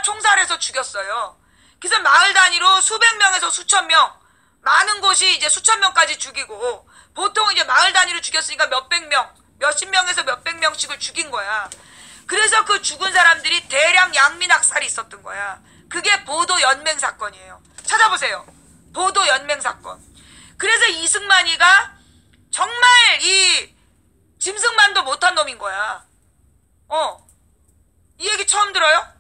다 총살해서 죽였어요. 그래서 마을 단위로 수백 명에서 수천 명, 많은 곳이 이제 수천 명까지 죽이고, 보통 이제 마을 단위로 죽였으니까 몇백 명, 몇십 명에서 몇백 명씩을 죽인 거야. 그래서 그 죽은 사람들이 대량 양민학살이 있었던 거야. 그게 보도연맹 사건이에요. 찾아보세요. 보도연맹 사건. 그래서 이승만이가 정말 이 짐승만도 못한 놈인 거야. 이 얘기 처음 들어요?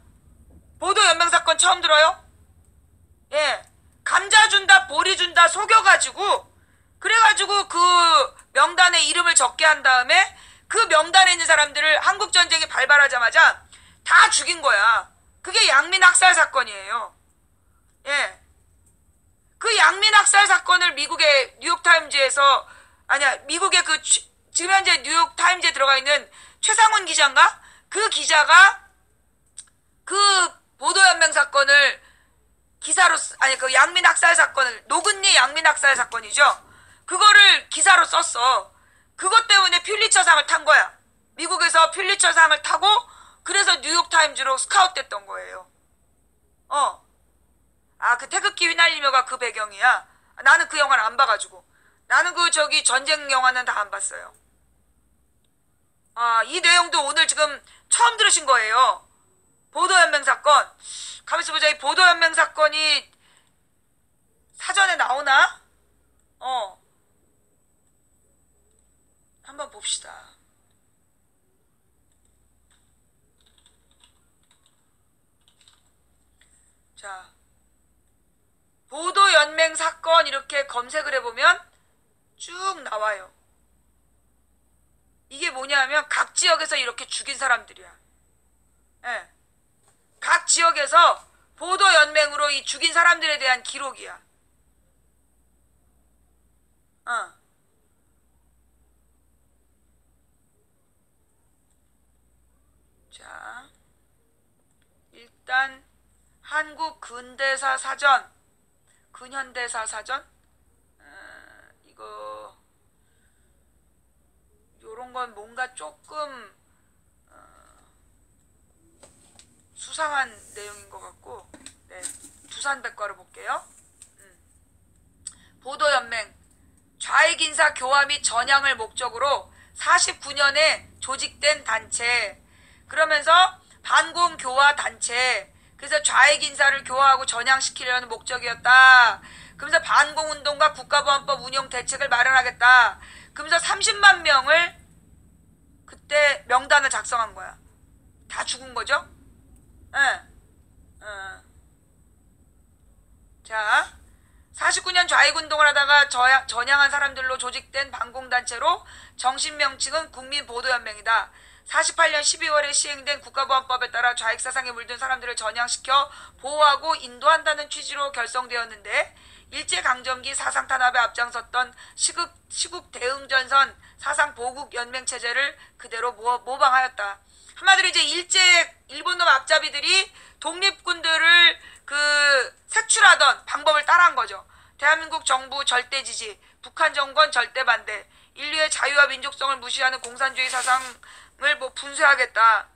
보도연맹 사건 처음 들어요? 예. 감자 준다, 보리 준다 속여가지고, 그래가지고 그 명단에 이름을 적게 한 다음에 그 명단에 있는 사람들을 한국전쟁이 발발하자마자 다 죽인 거야. 그게 양민학살 사건이에요. 예. 그 양민학살 사건을 미국의 뉴욕타임즈에서, 아니야, 미국의 그, 지금 현재 뉴욕타임즈에 들어가 있는 최상훈 기자인가? 그 기자가 그 보도연맹 사건을 기사로, 아니, 그 양민학살 사건을, 노근리 양민학살 사건이죠. 그거를 기사로 썼어. 그것 때문에 퓰리처상을 탄 거야. 미국에서 퓰리처상을 타고, 그래서 뉴욕타임즈로 스카웃됐던 거예요. 그 태극기 휘날리며가 그 배경이야. 나는 그 영화를 안 봐가지고. 나는 그 전쟁 영화는 다 안 봤어요. 이 내용도 오늘 지금 처음 들으신 거예요. 보도연맹 사건. 가만있어 보자. 이 보도연맹 사건이 사전에 나오나? 한번 봅시다. 자, 보도연맹 사건 이렇게 검색을 해보면 쭉 나와요. 이게 뭐냐면 각 지역에서 이렇게 죽인 사람들이야. 예. 각 지역에서 보도연맹으로 이 죽인 사람들에 대한 기록이야. 자, 일단 한국 근대사 사전, 근현대사 사전, 이거 요런 건 뭔가 조금 수상한 내용인 것 같고, 네, 두산백과로 볼게요. 보도연맹 좌익인사 교화 및 전향을 목적으로 49년에 조직된 단체. 그러면서 반공교화 단체. 그래서 좌익인사를 교화하고 전향시키려는 목적이었다. 그러면서 반공운동과 국가보안법 운영 대책을 마련하겠다. 그러면서 30만 명을 그때 명단을 작성한 거야. 다 죽은 거죠? 자, 49년 좌익운동을 하다가 전향한 사람들로 조직된 반공단체로 정식 명칭은 국민보도연맹이다. 48년 12월에 시행된 국가보안법에 따라 좌익사상에 물든 사람들을 전향시켜 보호하고 인도한다는 취지로 결성되었는데, 일제강점기 사상탄압에 앞장섰던 시국 대응전선 사상보국연맹체제를 그대로 모방하였다. 한마디로 이제 일본놈 앞잡이들이 독립군들을 색출하던 방법을 따라한 거죠. 대한민국 정부 절대 지지, 북한 정권 절대 반대, 인류의 자유와 민족성을 무시하는 공산주의 사상을 분쇄하겠다.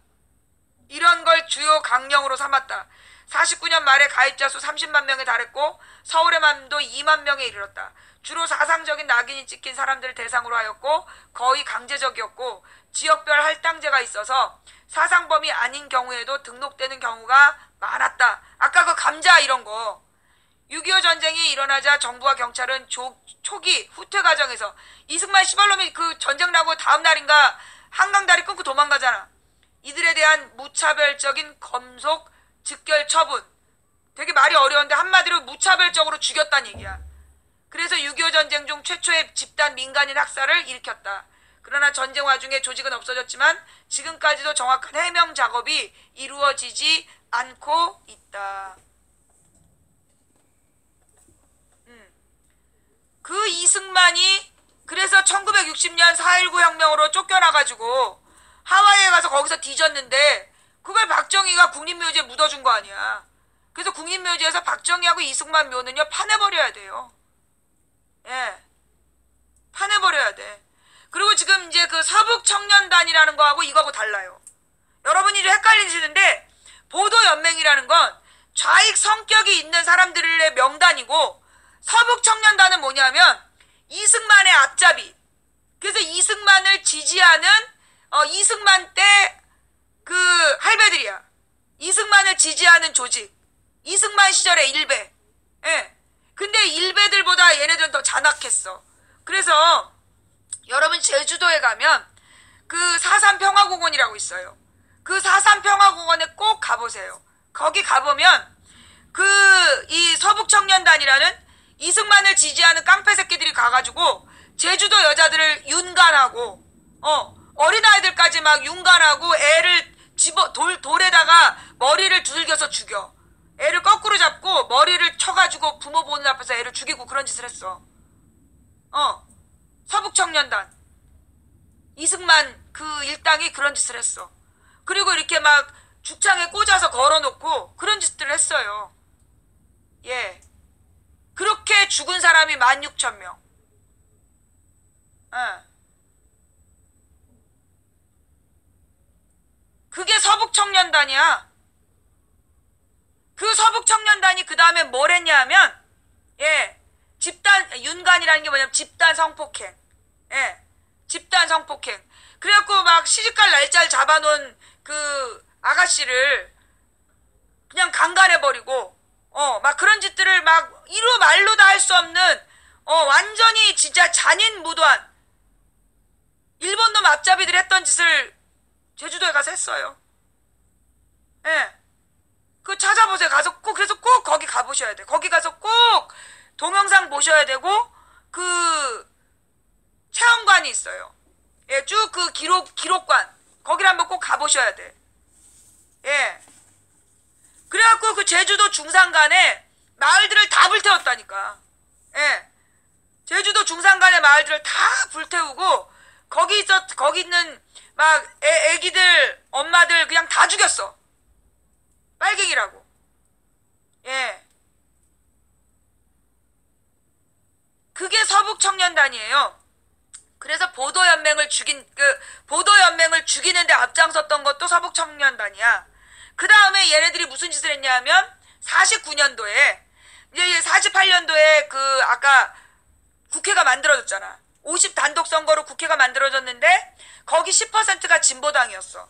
이런 걸 주요 강령으로 삼았다. 49년 말에 가입자 수 30만 명에 달했고 서울의 맘도 2만 명에 이르렀다. 주로 사상적인 낙인이 찍힌 사람들을 대상으로 하였고 거의 강제적이었고 지역별 할당제가 있어서 사상범이 아닌 경우에도 등록되는 경우가 많았다. 아까 그 감자 이런 거. 6.25 전쟁이 일어나자 정부와 경찰은 초기 후퇴 과정에서 이승만 시발놈이 그 전쟁 나고 다음 날인가 한강다리 끊고 도망가잖아. 이들에 대한 무차별적인 검속, 즉결 처분. 되게 말이 어려운데 한마디로 무차별적으로 죽였다는 얘기야. 그래서 6.25 전쟁 중 최초의 집단 민간인 학살을 일으켰다. 그러나 전쟁 와중에 조직은 없어졌지만 지금까지도 정확한 해명 작업이 이루어지지 않고 있다. 그 이승만이 그래서 1960년 4.19 혁명으로 쫓겨나가지고 하와이에 가서 거기서 뒤졌는데 그걸 박정희가 국립묘지에 묻어준 거 아니야. 그래서 국립묘지에서 박정희하고 이승만 묘는요 파내버려야 돼요. 예, 파내버려야 돼. 그리고 지금 이제 그 서북청년단이라는 거하고 이거하고 달라요. 여러분이 좀 헷갈리시는데 보도연맹이라는 건 좌익 성격이 있는 사람들의 명단이고, 서북청년단은 뭐냐면 이승만의 앞잡이. 그래서 이승만을 지지하는 이승만 때 그 할배들이야. 이승만을 지지하는 조직. 이승만 시절의 일베. 예. 근데 일베들보다 얘네들은 더 잔악했어. 그래서 여러분 제주도에 가면 그 4.3 평화공원이라고 있어요. 그 4.3 평화공원에 꼭 가보세요. 거기 가보면 이 서북청년단이라는 이승만을 지지하는 깡패 새끼들이 가가지고 제주도 여자들을 윤간하고 어린아이들까지 막 윤간하고 애를 돌에다가 머리를 두들겨서 죽여. 애를 거꾸로 잡고 머리를 쳐가지고 부모 보는 앞에서 애를 죽이고 그런 짓을 했어. 서북청년단 이승만 그 일당이 그런 짓을 했어. 그리고 이렇게 막 죽창에 꽂아서 걸어놓고 그런 짓들을 했어요. 예. 그렇게 죽은 사람이 16,000명. 그게 서북청년단이야. 그 서북청년단이 그 다음에 뭘 했냐 하면, 예, 윤간이라는 게 뭐냐면 집단 성폭행. 예, 집단 성폭행. 그래갖고 막 시집갈 날짜를 잡아놓은 그 아가씨를 그냥 강간해버리고, 막 그런 짓들을 막 이루 말로 다 할 수 없는, 완전히 진짜 잔인무도한 일본 놈 앞잡이들이 했던 짓을 제주도에 가서 했어요. 예. 그거 찾아보세요. 가서 꼭, 그래서 꼭 거기 가보셔야 돼. 거기 가서 꼭 동영상 보셔야 되고, 그, 체험관이 있어요. 예, 쭉 그 기록관. 거기를 한번 꼭 가보셔야 돼. 예. 그래갖고 그 제주도 중산간에 마을들을 다 불태웠다니까. 예. 제주도 중산간의 마을들을 다 불태우고, 거기 있는 막 애기들, 엄마들 그냥 다 죽였어. 빨갱이라고. 예. 그게 서북청년단이에요. 그래서 보도연맹을 죽이는데 앞장섰던 것도 서북청년단이야. 그 다음에 얘네들이 무슨 짓을 했냐 하면 49년도에 이제 48년도에 그 아까 국회가 만들어졌잖아. 50 단독 선거로 국회가 만들어졌는데 거기 10%가 진보당이었어.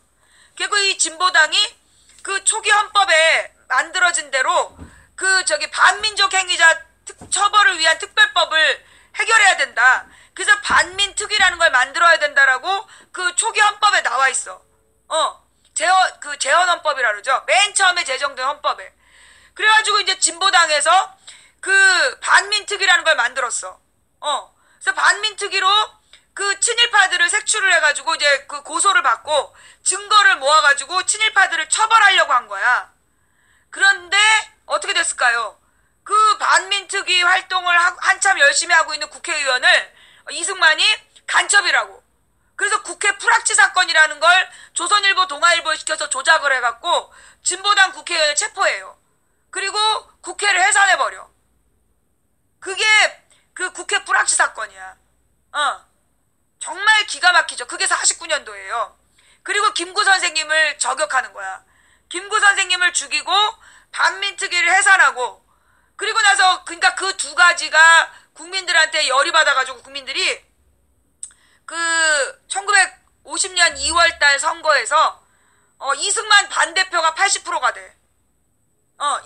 그리고 이 진보당이 그 초기 헌법에 만들어진 대로 그 반민족 행위자 처벌을 위한 특별법을 해결해야 된다. 그래서 반민특위라는 걸 만들어야 된다라고 그 초기 헌법에 나와 있어. 재헌헌법이라 그러죠. 맨 처음에 제정된 헌법에. 그래가지고 이제 진보당에서 그 반민특위라는 걸 만들었어. 그래서 반민특위로 그 친일파들을 색출을 해가지고 이제 그 고소를 받고 증거를 모아가지고 친일파들을 처벌하려고 한 거야. 그런데 어떻게 됐을까요? 그 반민특위 활동을 한참 열심히 하고 있는 국회의원을 이승만이 간첩이라고. 그래서 국회 프락치 사건이라는 걸 조선일보, 동아일보에 시켜서 조작을 해갖고 진보당 국회의원을 체포해요. 그리고 국회를 해산해버려. 그게 그 국회 프락치 사건이야. 정말 기가 막히죠. 그게 49년도예요. 그리고 김구 선생님을 저격하는 거야. 김구 선생님을 죽이고 반민특위를 해산하고, 그리고 나서 그러니까 그 두 가지가 국민들한테 열이 받아가지고 국민들이 그 1950년 2월달 선거에서 이승만 반대표가 80%가 돼.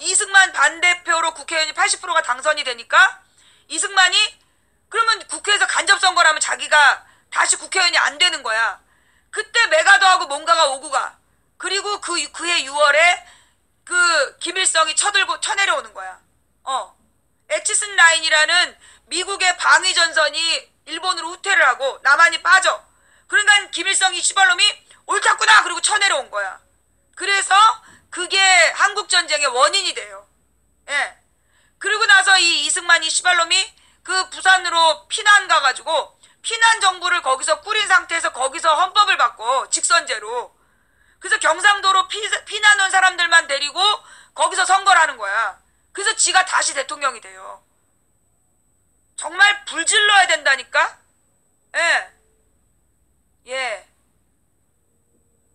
이승만 반대표로 국회의원이 80%가 당선이 되니까 이승만이 그러면 국회에서 간접선거를 하면 자기가 다시 국회의원이 안 되는 거야. 그때 메가더하고 뭔가가 오고 가. 그리고 그해 6월에 그 김일성이 쳐내려오는 거야. 에치슨 라인이라는 미국의 방위 전선이 일본으로 후퇴를 하고 남한이 빠져. 그러니까 김일성이 시발놈이 옳았구나 그리고 쳐내려온 거야. 그래서 그게 한국전쟁의 원인이 돼요. 예. 그리고 나서 이 이승만이 시발놈이 그 부산으로 피난 가가지고 피난 정부를 거기서 꾸린 상태에서 거기서 헌법을 바꿔. 직선제로. 그래서 경상도로 피난 온 사람들만 데리고 거기서 선거를 하는 거야. 그래서 지가 다시 대통령이 돼요. 정말 불질러야 된다니까? 예. 예.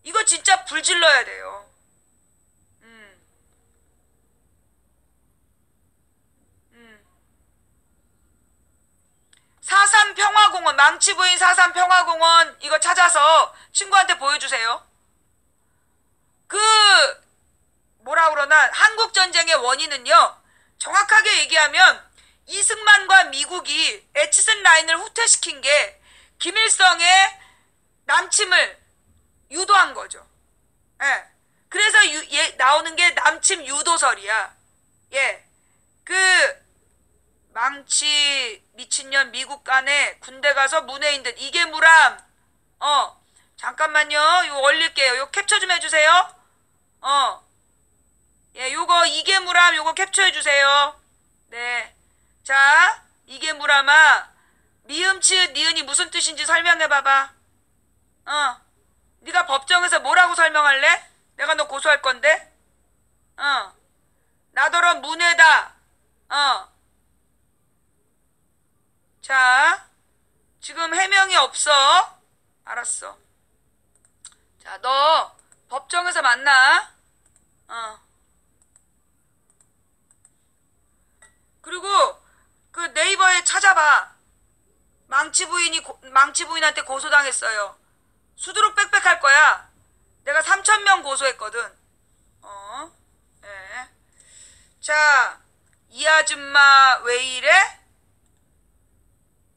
이거 진짜 불질러야 돼요. 망치부인 4.3 평화공원 이거 찾아서 친구한테 보여주세요. 뭐라 그러나 한국전쟁의 원인은요, 정확하게 얘기하면 이승만과 미국이 에치슨 라인을 후퇴시킨 게 김일성의 남침을 유도한 거죠. 예. 그래서 나오는 게 남침 유도설이야. 예. 망치 미친년 미국 간에 군대 가서 문외인 듯 이게 무람. 잠깐만요. 이거 올릴게요. 이거 캡처 좀 해주세요. 예, 요거 이게 무람 요거 캡처해 주세요. 네. 자, 이게 무람아. 미음 치읓 니은이 무슨 뜻인지 설명해 봐봐. 네가 법정에서 뭐라고 설명할래? 내가 너 고소할 건데. 나더러 문외다. 자, 지금 해명이 없어. 알았어. 자, 너 법정에서 만나. 그리고 그 네이버에 찾아봐. 망치부인한테 고소당했어요. 수두룩 빽빽할 거야. 내가 3,000명 고소했거든. 네. 자, 이 아줌마 왜 이래?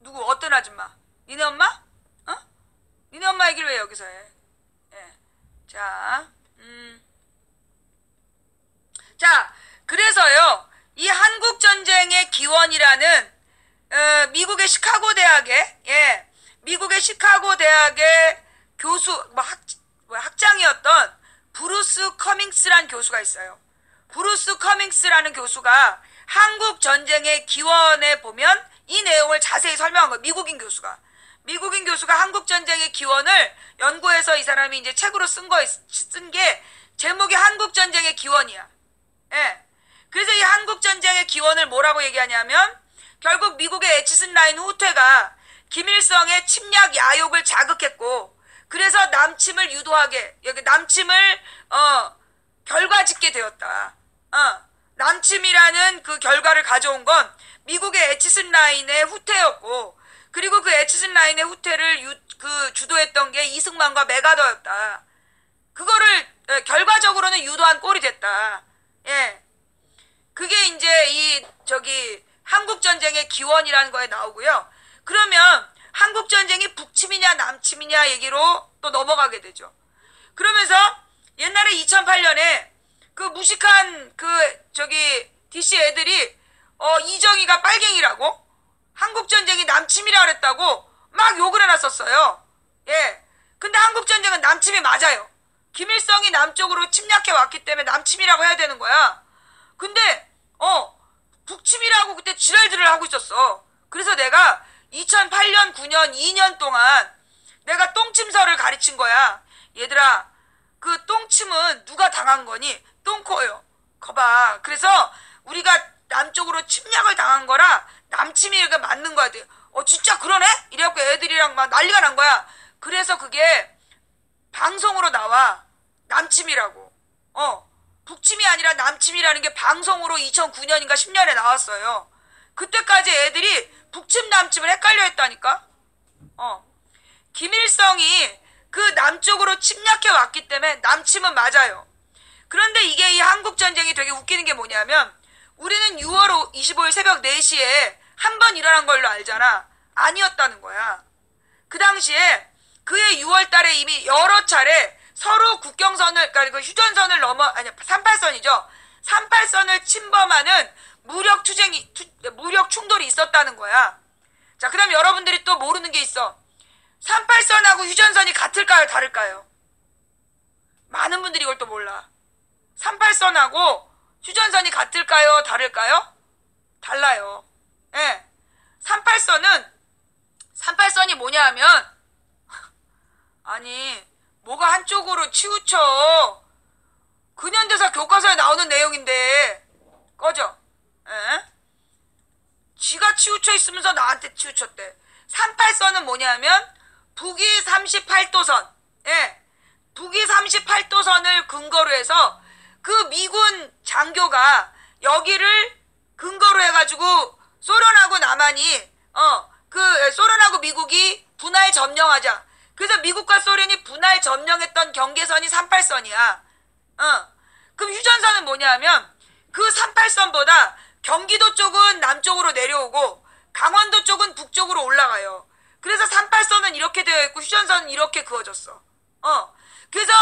누구 어떤 아줌마? 니네 엄마? 니네 엄마 얘기를 왜 여기서 해? 네. 자, 자, 그래서요, 이 한국전쟁의 기원이라는, 미국의 시카고 대학의, 예, 미국의 시카고 대학의 교수, 학장이었던 브루스 커밍스라는 교수가 있어요. 브루스 커밍스라는 교수가 한국전쟁의 기원에 보면 이 내용을 자세히 설명한 거예요. 미국인 교수가 한국전쟁의 기원을 연구해서 이 사람이 이제 책으로 쓴 게 제목이 한국전쟁의 기원이야. 예. 그래서 이 한국전쟁의 기원을 뭐라고 얘기하냐면 결국 미국의 에치슨 라인 후퇴가 김일성의 침략 야욕을 자극했고 그래서 남침을 유도하게 남침을 결과짓게 되었다. 남침이라는 그 결과를 가져온 건 미국의 에치슨 라인의 후퇴였고 그리고 그 에치슨 라인의 후퇴를 주도했던 게 이승만과 메가더였다. 그거를 결과적으로는 유도한 꼴이 됐다. 예. 그게 이제 한국전쟁의 기원이라는 거에 나오고요. 그러면 한국전쟁이 북침이냐 남침이냐 얘기로 또 넘어가게 되죠. 그러면서 옛날에 2008년에 그 무식한 DC 애들이 이정희가 빨갱이라고 한국전쟁이 남침이라 그랬다고 막 욕을 해놨었어요. 예. 근데 한국전쟁은 남침이 맞아요. 김일성이 남쪽으로 침략해 왔기 때문에 남침이라고 해야 되는 거야. 근데 북침이라고 그때 지랄들을 하고 있었어. 그래서 내가 2008년 9년 2년 동안 내가 똥침설을 가르친 거야. 얘들아, 그 똥침은 누가 당한 거니? 똥코요. 거봐. 그래서 우리가 남쪽으로 침략을 당한 거라 남침이 이렇게 맞는 거야. 진짜 그러네? 이래갖고 애들이랑 막 난리가 난 거야. 그래서 그게 방송으로 나와. 남침이라고. 북침이 아니라 남침이라는 게 방송으로 2009년인가 10년에 나왔어요. 그때까지 애들이 북침 남침을 헷갈려 했다니까. 김일성이 그 남쪽으로 침략해 왔기 때문에 남침은 맞아요. 그런데 이게 이 한국전쟁이 되게 웃기는 게 뭐냐면 우리는 6월 25일 새벽 4시에 한 번 일어난 걸로 알잖아. 아니었다는 거야. 그 당시에 그해 6월 달에 이미 여러 차례 서로 국경선을, 그러니까 그 휴전선을 38선이죠. 38선을 침범하는 무력 충돌이 있었다는 거야. 자, 그럼 여러분들이 또 모르는 게 있어. 38선하고 휴전선이 같을까요? 다를까요? 많은 분들이 이걸 또 몰라. 38선하고 휴전선이 같을까요? 다를까요? 달라요. 예. 38선이 뭐냐 하면, 아니, 뭐가 한쪽으로 치우쳐. 근현대사 교과서에 나오는 내용인데, 꺼져. 예? 지가 치우쳐 있으면서 나한테 치우쳤대. 38선은 뭐냐면, 북위 38도선, 예. 북위 38도선을 근거로 해서, 그 미군 장교가 여기를 근거로 해가지고, 소련하고 남한이, 소련하고 미국이 분할 점령하자. 그래서 미국과 소련이 분할 점령했던 경계선이 38선이야. 그럼 휴전선은 뭐냐면 그 38선보다 경기도 쪽은 남쪽으로 내려오고 강원도 쪽은 북쪽으로 올라가요. 그래서 38선은 이렇게 되어 있고 휴전선은 이렇게 그어졌어. 그래서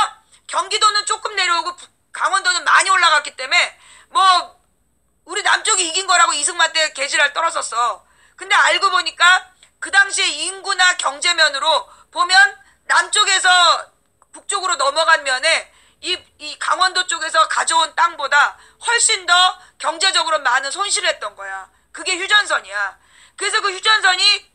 경기도는 조금 내려오고 강원도는 많이 올라갔기 때문에 뭐 우리 남쪽이 이긴 거라고 이승만 때 개지랄 떨었었어. 근데 알고 보니까 그 당시에 인구나 경제면으로 보면 남쪽에서 북쪽으로 넘어간 면에 이 강원도 쪽에서 가져온 땅보다 훨씬 더 경제적으로 많은 손실을 했던 거야. 그게 휴전선이야. 그래서 그 휴전선이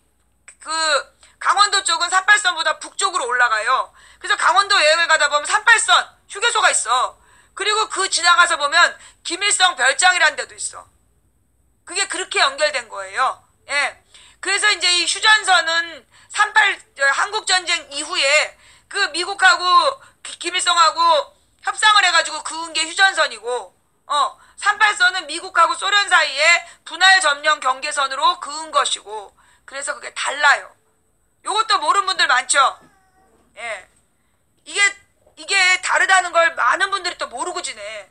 강원도 쪽은 38선보다 북쪽으로 올라가요. 그래서 강원도 여행을 가다 보면 38선 휴게소가 있어. 그리고 그 지나가서 보면 김일성 별장이라는 데도 있어. 그게 그렇게 연결된 거예요. 예. 그래서 이제 이 휴전선은 한국전쟁 이후에 그 미국하고 김일성하고 협상을 해가지고 그은 게 휴전선이고, 38선은 미국하고 소련 사이에 분할 점령 경계선으로 그은 것이고, 그래서 그게 달라요. 요것도 모르는 분들 많죠? 예. 이게 다르다는 걸 많은 분들이 또 모르고 지내.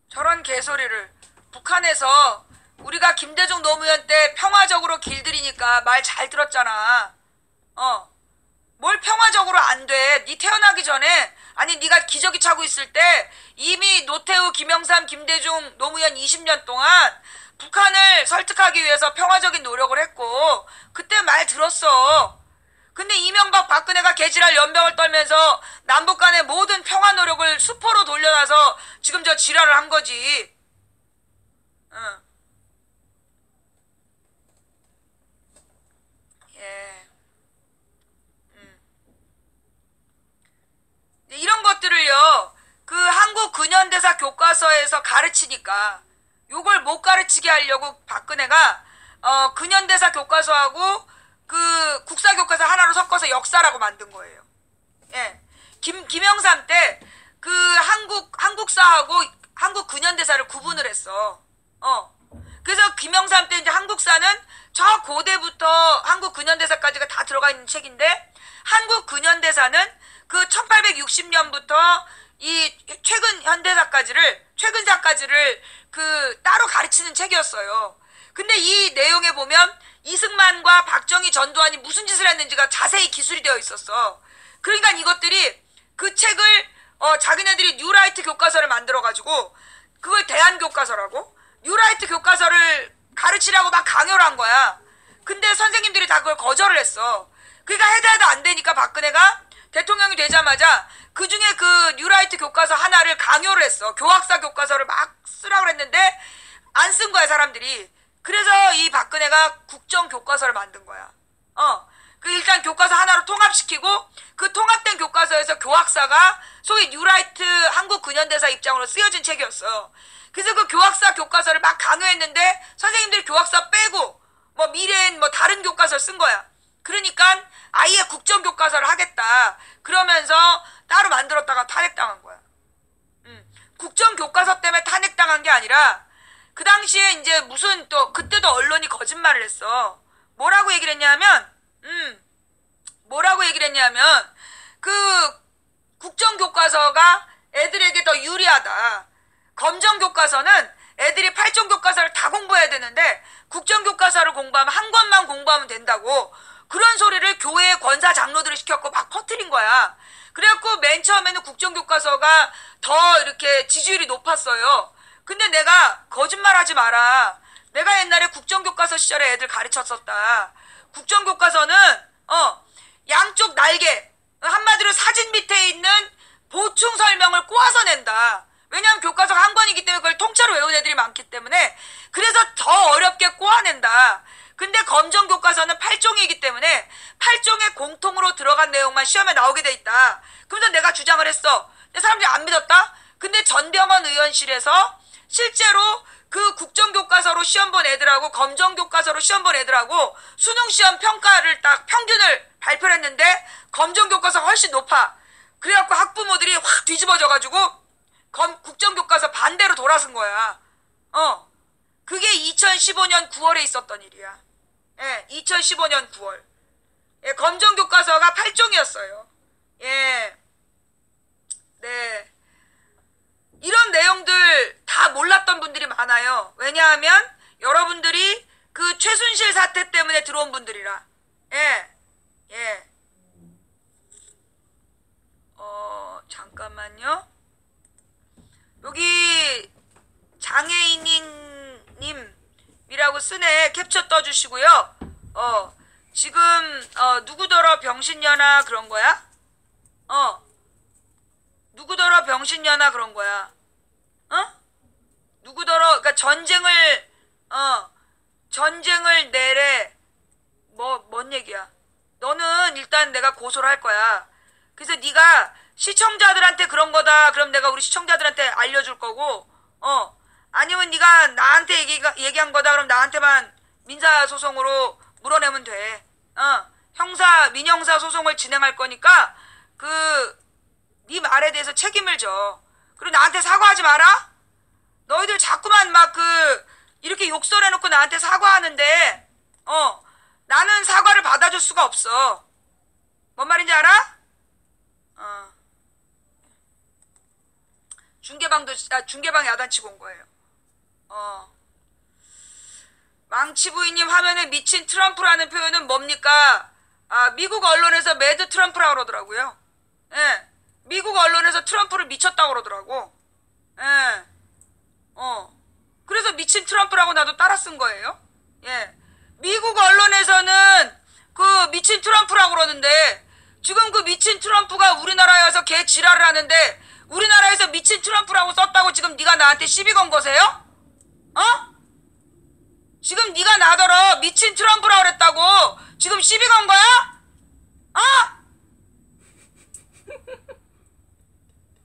저런 개소리를 북한에서 우리가 김대중 노무현 때 평화적으로 길들이니까 말 잘 들었잖아. 뭘 평화적으로 안 돼. 니 태어나기 전에 아니 니가 기저귀 차고 있을 때 이미 노태우, 김영삼, 김대중, 노무현 20년 동안 북한을 설득하기 위해서 평화적인 노력을 했고 그때 말 들었어. 근데 이명박 박근혜가 개지랄 연병을 떨면서 남북 간의 모든 평화 노력을 수포로 돌려놔서 지금 저 지랄을 한 거지. 예. 이런 것들을요, 그 한국 근현대사 교과서에서 가르치니까 요걸 못 가르치게 하려고 박근혜가 근현대사 교과서하고 그 국사교과서 하나로 섞어서 역사라고 만든 거예요. 예. 김영삼 때 그 한국사하고 한국 근현대사를 구분을 했어. 그래서 김영삼 때 이제 한국사는 저 고대부터 한국 근현대사까지가 다 들어가 있는 책인데 한국 근현대사는 그 1860년부터 이 최근 현대사까지를 그 따로 가르치는 책이었어요. 근데 이 내용에 보면 이승만과 박정희, 전두환이 무슨 짓을 했는지가 자세히 기술이 되어 있었어. 그러니까 이것들이 그 책을 자기네들이 뉴라이트 교과서를 만들어가지고 그걸 대한교과서라고 뉴라이트 교과서를 가르치라고 막 강요를 한 거야. 근데 선생님들이 다 그걸 거절을 했어. 그러니까 해도 안 되니까 박근혜가 대통령이 되자마자 그 중에 그 뉴라이트 교과서 하나를 강요를 했어. 교학사 교과서를 막 쓰라고 했는데 안 쓴 거야, 사람들이. 그래서 이 박근혜가 국정교과서를 만든 거야. 그 일단 교과서 하나로 통합시키고 그 통합된 교과서에서 교학사가 소위 뉴라이트 한국 근현대사 입장으로 쓰여진 책이었어. 그래서 그 교학사 교과서를 막 강요했는데 선생님들이 교학사 빼고 뭐 미래엔 뭐 다른 교과서를 쓴 거야. 그러니까 아예 국정교과서를 하겠다. 그러면서 따로 만들었다가 탄핵당한 거야. 국정교과서 때문에 탄핵당한 게 아니라 그 당시에 이제 무슨 또 그때도 언론이 거짓말을 했어. 뭐라고 얘기를 했냐면 그 국정교과서가 애들에게 더 유리하다. 검정교과서는 애들이 8종 교과서를 다 공부해야 되는데 국정교과서를 공부하면 한 권만 공부하면 된다고 그런 소리를 교회의 권사 장로들을 시켰고 막 퍼뜨린 거야. 그래갖고 맨 처음에는 국정교과서가 더 이렇게 지지율이 높았어요. 근데 내가 거짓말하지 마라. 내가 옛날에 국정교과서 시절에 애들 가르쳤었다. 국정교과서는 양쪽 날개 한마디로 사진 밑에 있는 보충 설명을 꼬아서 낸다. 왜냐하면 교과서가 한 권이기 때문에 그걸 통째로 외운 애들이 많기 때문에 그래서 더 어렵게 꼬아낸다. 근데 검정교과서는 8종이기 때문에 8종의 공통으로 들어간 내용만 시험에 나오게 돼 있다. 그래서 내가 주장을 했어. 근데 사람들이 안 믿었다? 근데 전병헌 의원실에서 실제로 그 국정교과서로 시험 본 애들하고 검정교과서로 시험 본 애들하고 수능시험 평가를 딱 평균을 발표를 했는데 검정교과서가 훨씬 높아. 그래갖고 학부모들이 확 뒤집어져가지고 국정교과서 반대로 돌아선 거야. 그게 2015년 9월에 있었던 일이야. 예, 2015년 9월. 예, 검정교과서가 8종이었어요. 예. 네. 이런 내용들 다 몰랐던 분들이 많아요. 왜냐하면 여러분들이 그 최순실 사태 때문에 들어온 분들이라. 예. 예. 잠깐만요. 여기 장애인님이라고 쓰네. 캡처 떠주시고요. 지금 누구더러 병신년아 그런 거야? 누구더러 병신년아 그런 거야? 누구더러 그러니까 전쟁을 내래 뭔 얘기야? 너는 일단 내가 고소를 할 거야. 그래서 네가 시청자들한테 그런 거다. 그럼 내가 우리 시청자들한테 알려줄 거고, 아니면 네가 나한테 얘기한 거다. 그럼 나한테만 민사소송으로 물어내면 돼. 민형사 소송을 진행할 거니까 네 말에 대해서 책임을 져. 그리고 나한테 사과하지 마라. 너희들 자꾸만 막 이렇게 욕설해놓고 나한테 사과하는데, 나는 사과를 받아줄 수가 없어. 뭔 말인지 알아? 중계방 야단치고 온 거예요. 망치부인님 화면에 미친 트럼프라는 표현은 뭡니까? 미국 언론에서 매드 트럼프라고 그러더라고요. 예. 미국 언론에서 트럼프를 미쳤다고 그러더라고. 예. 그래서 미친 트럼프라고 나도 따라 쓴 거예요. 예. 미국 언론에서는 그 미친 트럼프라고 그러는데, 지금 그 미친 트럼프가 우리나라에 와서 개 지랄을 하는데, 우리나라에서 미친 트럼프라고 썼다고 지금 네가 나한테 시비 건 거세요? 지금 네가 나더러 미친 트럼프라고 그랬다고 지금 시비 건 거야?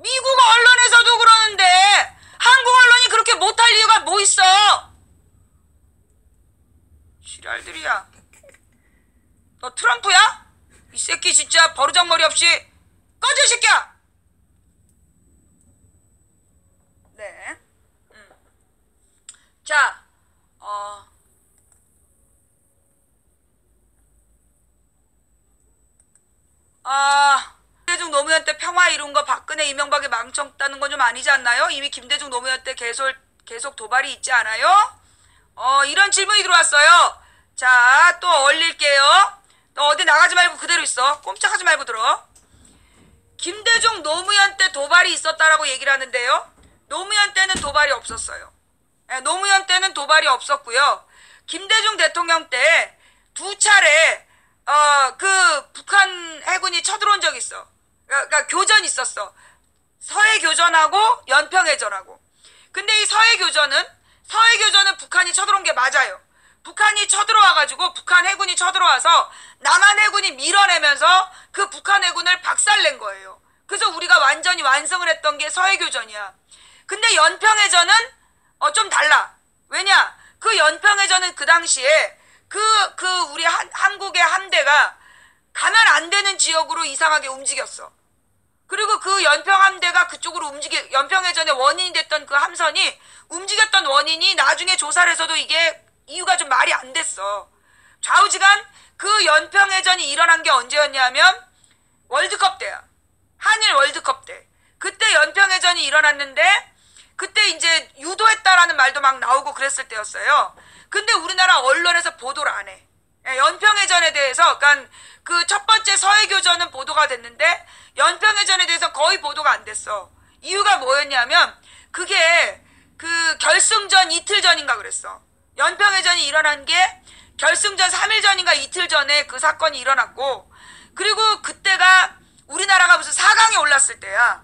미국 언론에서도 그러는데 한국 언론이 그렇게 못할 이유가 뭐 있어? 지랄들이야. 너 트럼프야? 이 새끼 진짜 버르장머리 없이 꺼져, 이 새끼야! 네. 자, 김대중 노무현 때 평화 이룬 거 박근혜 이명박이 망쳤다는 건 좀 아니지 않나요? 이미 김대중 노무현 때 계속 도발이 있지 않아요? 이런 질문이 들어왔어요. 자, 또 올릴게요. 너 어디 나가지 말고 그대로 있어. 꼼짝하지 말고 들어. 김대중 노무현 때 도발이 있었다라고 얘기를 하는데요. 노무현 때는 도발이 없었어요. 네, 노무현 때는 도발이 없었고요. 김대중 대통령 때 두 차례 그 북한 해군이 쳐들어온 적이 있어. 그러니까 교전이 있었어. 서해 교전하고 연평 해전하고. 근데 이 서해 교전은 북한이 쳐들어온 게 맞아요. 북한이 쳐들어와가지고 북한 해군이 쳐들어와서 남한 해군이 밀어내면서 그 북한 해군을 박살낸 거예요. 그래서 우리가 완전히 완성을 했던 게 서해 교전이야. 근데 연평 해전은 좀 달라. 왜냐? 그 연평 해전은 그 당시에 우리 한국의 함대가 가면 안 되는 지역으로 이상하게 움직였어. 그리고 그 연평 함대가 그쪽으로 연평해전의 원인이 됐던 그 함선이 움직였던 원인이 나중에 조사를 해서도 이게 이유가 좀 말이 안 됐어. 좌우지간 그 연평해전이 일어난 게 언제였냐면 월드컵 때야. 한일 월드컵 때. 그때 연평해전이 일어났는데 그때 이제 유도했다라는 말도 막 나오고 그랬을 때였어요. 근데 우리나라 언론에서 보도를 안 해. 연평해전에 대해서, 그러니까 그 첫 번째 서해교전은 보도가 됐는데 연평해전에 대해서 거의 보도가 안 됐어. 이유가 뭐였냐면 그게 그 결승전 이틀 전인가 그랬어. 연평해전이 일어난 게 결승전 3일 전인가 이틀 전에 그 사건이 일어났고, 그리고 그때가 우리나라가 무슨 4강에 올랐을 때야.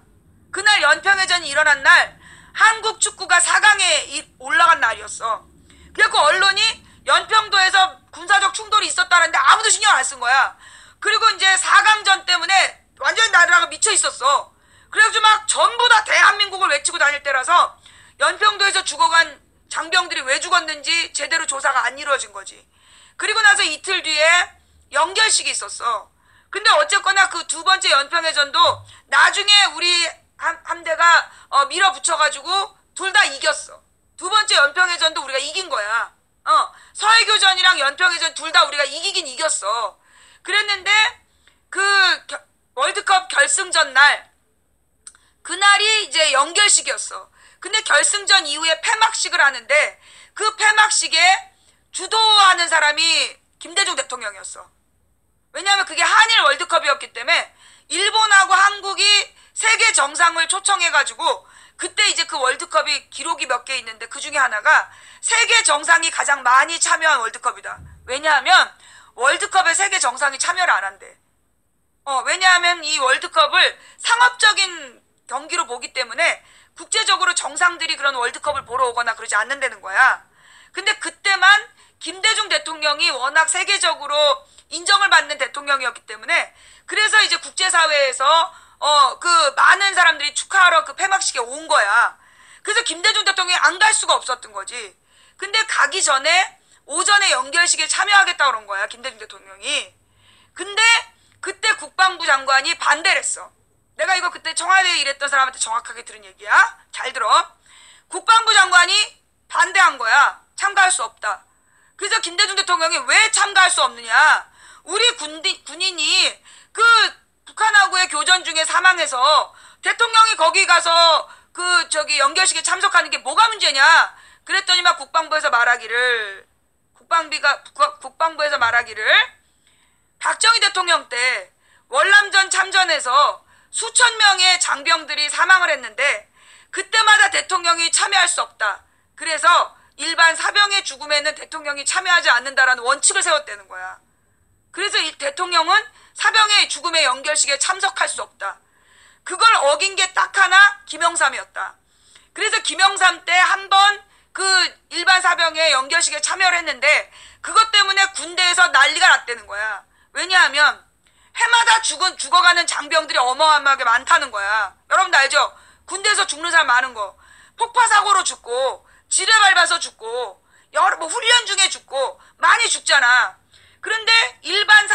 그날 연평해전이 일어난 날 한국 축구가 4강에 올라간 날이었어. 그래갖고 언론이 연평도에서 군사적 충돌이 있었다는데 아무도 신경 안 쓴 거야. 그리고 이제 4강전 때문에 완전히 나라가 미쳐 있었어. 그래가지고 막 전부 다 대한민국을 외치고 다닐 때라서 연평도에서 죽어간 장병들이 왜 죽었는지 제대로 조사가 안 이루어진 거지. 그리고 나서 이틀 뒤에 영결식이 있었어. 근데 어쨌거나 그 두 번째 연평해전도 나중에 우리 함대가 밀어붙여가지고 둘 다 이겼어. 두 번째 연평해전도 우리가 이긴 거야. 서해교전이랑 연평해전 둘 다 우리가 이기긴 이겼어. 그랬는데 그 월드컵 결승전 날, 그날이 이제 연결식이었어. 근데 결승전 이후에 폐막식을 하는데 그 폐막식에 주도하는 사람이 김대중 대통령이었어. 왜냐하면 그게 한일 월드컵이었기 때문에 일본하고 한국이 세계 정상을 초청해가지고, 그때 이제 그 월드컵이 기록이 몇 개 있는데 그 중에 하나가 세계 정상이 가장 많이 참여한 월드컵이다. 왜냐하면 월드컵에 세계 정상이 참여를 안 한대. 왜냐하면 이 월드컵을 상업적인 경기로 보기 때문에 국제적으로 정상들이 그런 월드컵을 보러 오거나 그러지 않는다는 거야. 근데 그때만 김대중 대통령이 워낙 세계적으로 인정을 받는 대통령이었기 때문에, 그래서 이제 국제사회에서 그 많은 사람들이 축하하러 그 폐막식에 온 거야. 그래서 김대중 대통령이 안 갈 수가 없었던 거지. 근데 가기 전에 오전에 연결식에 참여하겠다 그런 거야, 김대중 대통령이. 근데 그때 국방부 장관이 반대를 했어. 내가 이거 그때 청와대에 일했던 사람한테 정확하게 들은 얘기야. 잘 들어. 국방부 장관이 반대한 거야. 참가할 수 없다. 그래서 김대중 대통령이 왜 참가할 수 없느냐. 우리 군인이 그 북한하고의 교전 중에 사망해서 대통령이 거기 가서 그 연결식에 참석하는 게 뭐가 문제냐. 그랬더니만 국방부에서 말하기를 박정희 대통령 때 월남전 참전에서 수천 명의 장병들이 사망을 했는데 그때마다 대통령이 참여할 수 없다. 그래서 일반 사병의 죽음에는 대통령이 참여하지 않는다라는 원칙을 세웠다는 거야. 그래서 이 대통령은 사병의 죽음의 연결식에 참석할 수 없다. 그걸 어긴 게 딱 하나, 김영삼이었다. 그래서 김영삼 때 한 번 그 일반 사병의 연결식에 참여를 했는데 그것 때문에 군대에서 난리가 났다는 거야. 왜냐하면 해마다 죽어가는 장병들이 어마어마하게 많다는 거야. 여러분도 알죠? 군대에서 죽는 사람 많은 거. 폭파사고로 죽고, 지뢰 밟아서 죽고, 훈련 중에 죽고, 많이 죽잖아. 그런데 일반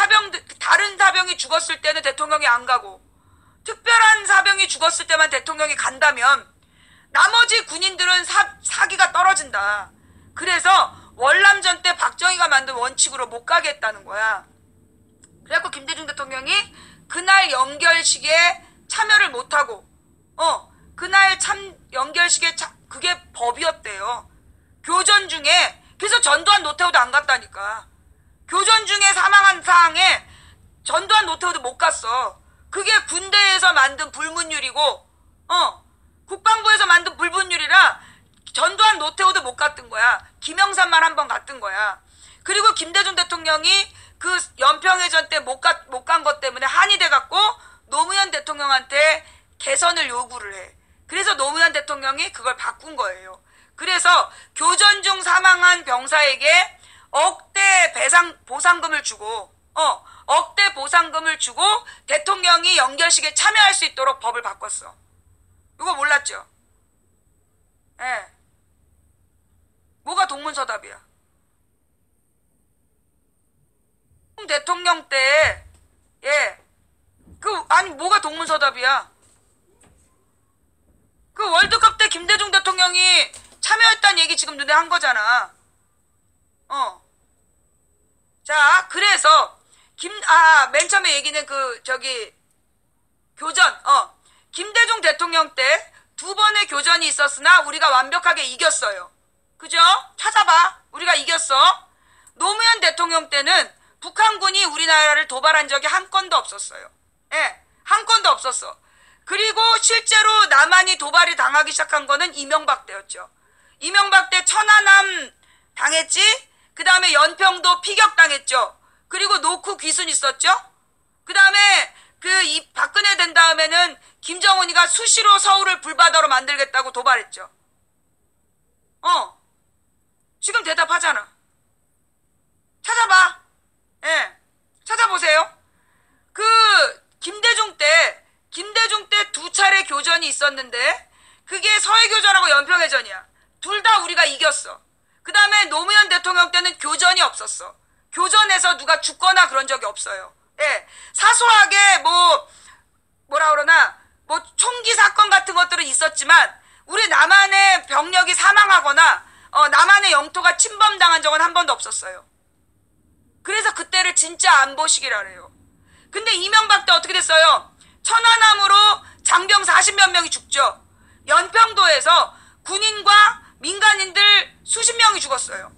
다른 사병이 죽었을 때는 대통령이 안 가고, 특별한 사병이 죽었을 때만 대통령이 간다면, 나머지 군인들은 사기가 떨어진다. 그래서 월남전 때 박정희가 만든 원칙으로 못 가게 했다는 거야. 그래갖고 김대중 대통령이 그날 연결식에 참여를 못하고, 그날 연결식에 그게 법이었대요. 교전 중에, 그래서 전두환 노태우도 안 갔다니까. 교전 중에 사망한 사항에 전두환 노태우도 못 갔어. 그게 군대에서 만든 불문율이고, 국방부에서 만든 불문율이라 전두환 노태우도 못 갔던 거야. 김영삼만 한 번 갔던 거야. 그리고 김대중 대통령이 그 연평해전 때 못 간 것 때문에 한이 돼갖고 노무현 대통령한테 개선을 요구를 해. 그래서 노무현 대통령이 그걸 바꾼 거예요. 그래서 교전 중 사망한 병사에게 억대 보상금을 주고, 억대 보상금을 주고 대통령이 연결식에 참여할 수 있도록 법을 바꿨어. 이거 몰랐죠? 예. 뭐가 동문서답이야? 대통령 때, 아니, 뭐가 동문서답이야? 그 월드컵 때 김대중 대통령이 참여했다는 얘기 지금 눈에 한 거잖아. 자, 그래서, 맨 처음에 얘기는 교전, 김대중 대통령 때 두 번의 교전이 있었으나 우리가 완벽하게 이겼어요. 그죠? 찾아봐. 우리가 이겼어. 노무현 대통령 때는 북한군이 우리나라를 도발한 적이 한 건도 없었어요. 예, 한 건도 없었어. 그리고 실제로 남한이 도발이 당하기 시작한 거는 이명박 때였죠. 이명박 때 천안함 당했지? 그 다음에 연평도 피격당했죠. 그리고 노크 귀순 있었죠? 그 다음에 박근혜 된 다음에는 김정은이가 수시로 서울을 불바다로 만들겠다고 도발했죠. 지금 대답하잖아. 찾아봐. 예, 찾아보세요. 김대중 때 두 차례 교전이 있었는데, 그게 서해교전하고 연평해전이야. 둘 다 우리가 이겼어. 그 다음에 노무현 대통령 때는 교전이 없었어. 교전에서 누가 죽거나 그런 적이 없어요. 예, 사소하게 뭐라 그러나 총기 사건 같은 것들은 있었지만 우리 남한의 병력이 사망하거나 남한의 영토가 침범당한 적은 한 번도 없었어요. 그래서 그때를 진짜 안보시기라 그래요. 근데 이명박 때 어떻게 됐어요? 천안함으로 장병 40몇 명이 죽죠. 연평도에서 군인과 민간인들 수십 명이 죽었어요.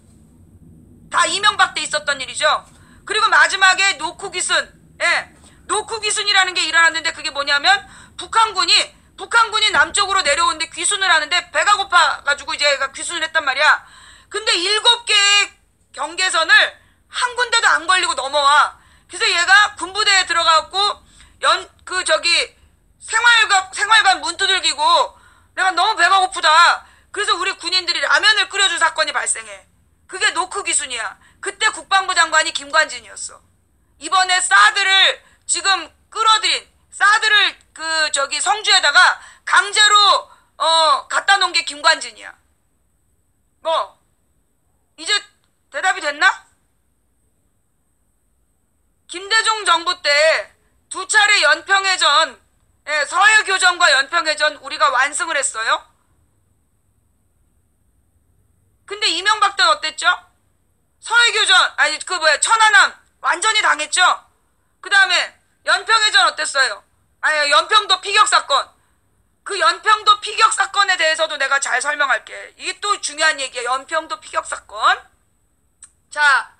다 이명박 때 있었던 일이죠. 그리고 마지막에 노쿠기순, 예, 노쿠기순이라는 게 일어났는데 그게 뭐냐면 북한군이 남쪽으로 내려오는데 귀순을 하는데 배가 고파가지고 이제 귀순을 했단 말이야. 근데 7개의 경계선을 한 군데도 안 걸리고 넘어와. 그래서 얘가 군부대에 들어가고 생활관 문 두들기고 내가 너무 배가 고프다. 그래서 우리 군인들이 라면을 끓여준 사건이 발생해. 그게 노크기순이야. 그때 국방부 장관이 김관진이었어. 이번에 사드를 지금 끌어들인 사드를 성주에다가 강제로 갖다 놓은 게 김관진이야. 이제 대답이 됐나? 김대중 정부 때 2차례 연평해전, 서해교전과 연평해전 우리가 완승을 했어요. 근데 이명박 때는 어땠죠? 서해교전, 천안함 완전히 당했죠? 그 다음에 연평해전 어땠어요? 연평도 피격사건. 그 연평도 피격사건에 대해서도 내가 잘 설명할게. 이게 또 중요한 얘기야. 연평도 피격사건. 자,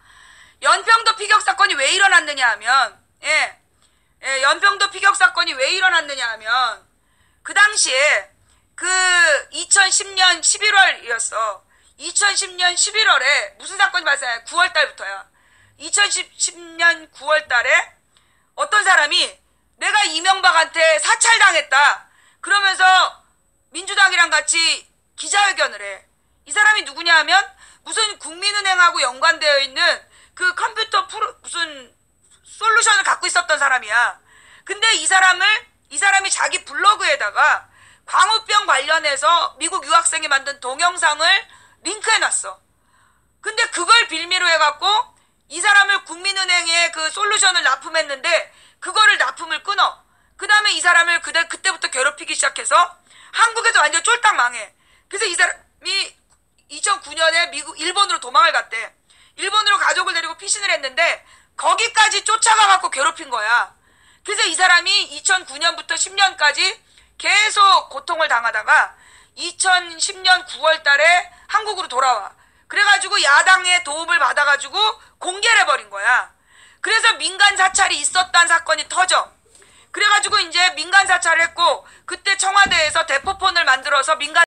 연평도 피격사건이 왜 일어났느냐 하면, 연평도 피격사건이 왜 일어났느냐 하면, 그 당시에 2010년 11월이었어. 2010년 11월에 무슨 사건이 발생해? 9월달부터야. 2010년 9월달에 어떤 사람이 내가 이명박한테 사찰당했다. 그러면서 민주당이랑 같이 기자회견을 해. 이 사람이 누구냐 하면 무슨 국민은행하고 연관되어 있는 그 컴퓨터 무슨 솔루션을 갖고 있었던 사람이야. 근데 이 사람이 자기 블로그에다가 광우병 관련해서 미국 유학생이 만든 동영상을 링크해놨어. 근데 그걸 빌미로 해갖고 이 사람을 국민은행에 그 솔루션을 납품했는데 그거를 납품을 끊어. 그 다음에 이 사람을 그때부터 괴롭히기 시작해서 한국에서 완전 쫄딱 망해. 그래서 이 사람이 2009년에 일본으로 도망을 갔대. 일본으로 가족을 데리고 피신을 했는데 거기까지 쫓아가갖고 괴롭힌 거야. 그래서 이 사람이 2009년부터 10년까지 계속 고통을 당하다가 2010년 9월 달에 한국으로 돌아와. 그래가지고 야당의 도움을 받아가지고 공개를 해버린 거야. 그래서 민간 사찰이 있었다는 사건이 터져. 그래가지고 이제 민간 사찰을 했고 그때 청와대에서 대포폰을 만들어서 민간